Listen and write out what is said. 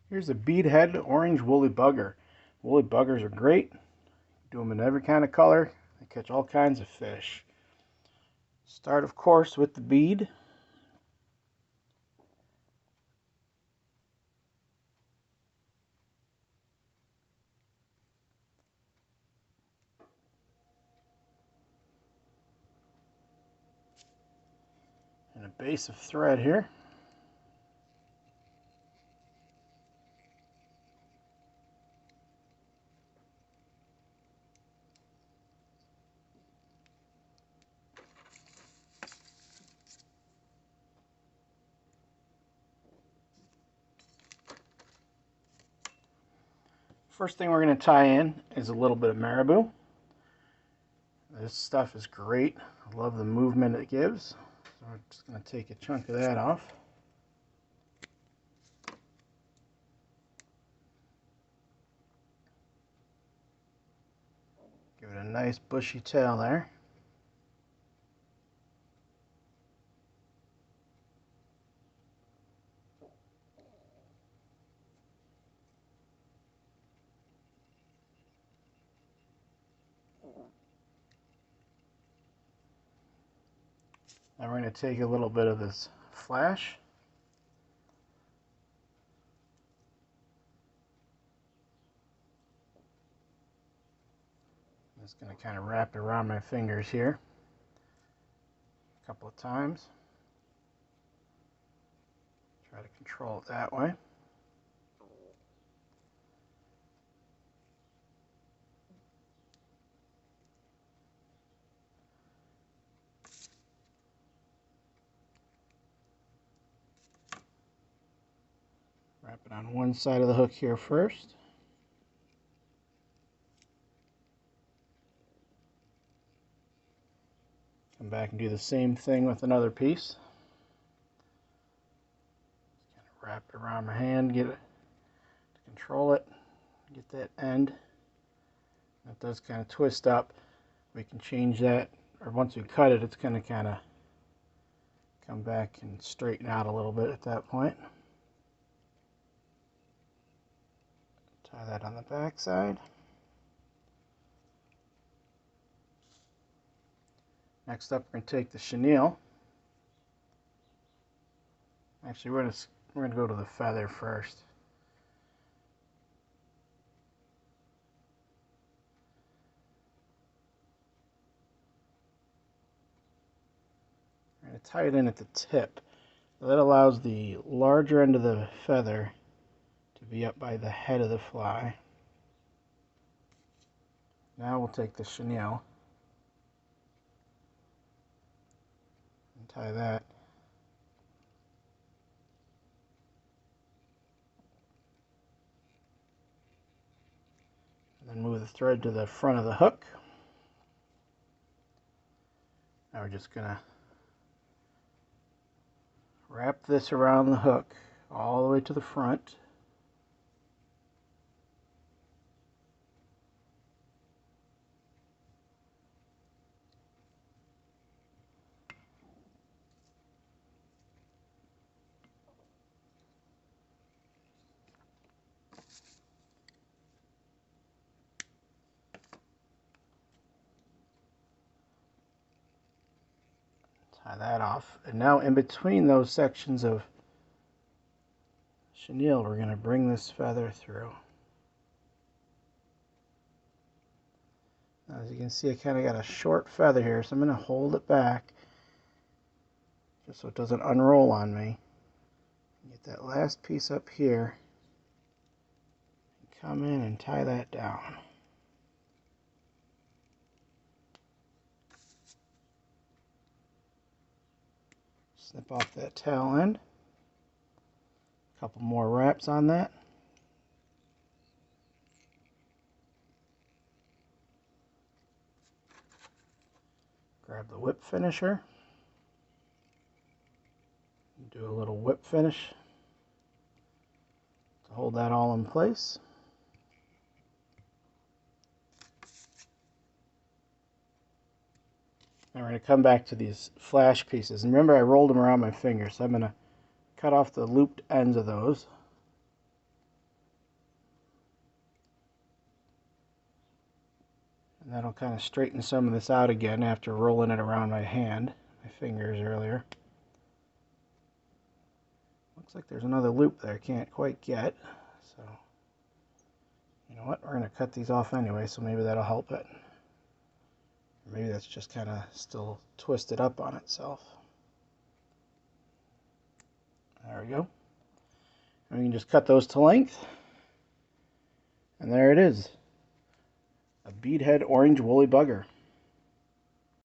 Here's a bead head orange woolly bugger. Woolly buggers are great. Do them in every kind of color. They catch all kinds of fish. Start, of course, with the bead. And a base of thread here. First thing we're going to tie in is a little bit of marabou. This stuff is great. I love the movement it gives. So we're just going to take a chunk of that off. Give it a nice bushy tail there. Now we're going to take a little bit of this flash. I'm just going to kind of wrap it around my fingers here a couple of times. Try to control it that way. Wrap it on one side of the hook here first. Come back and do the same thing with another piece. Just kind of wrap it around my hand, get it to control it, get that end. It does kind of twist up. We can change that, or once we cut it, it's going to kind of come back and straighten out a little bit at that point. Tie that on the back side. Next up, we're going to take the chenille. Actually, we're going to go to the feather first. We're going to tie it in at the tip. That allows the larger end of the feather to be up by the head of the fly. Now we'll take the chenille and tie that. And then move the thread to the front of the hook. Now we're just going to wrap this around the hook all the way to the front. Tie that off. And now in between those sections of chenille, we're going to bring this feather through. Now, as you can see, I kind of got a short feather here, so I'm going to hold it back just so it doesn't unroll on me. Get that last piece up here, come in and tie that down. Snip off that tail end. A couple more wraps on that. Grab the whip finisher. Do a little whip finish to hold that all in place. Now we're going to come back to these flash pieces. And remember, I rolled them around my finger, so I'm going to cut off the looped ends of those. And that'll kind of straighten some of this out again after rolling it around my hand, my fingers earlier. Looks like there's another loop that I can't quite get. So, you know what? We're going to cut these off anyway, so maybe that'll help it. Or maybe that's just kind of still twisted up on itself. There we go. And we can just cut those to length. And there it is. A bead head orange woolly bugger.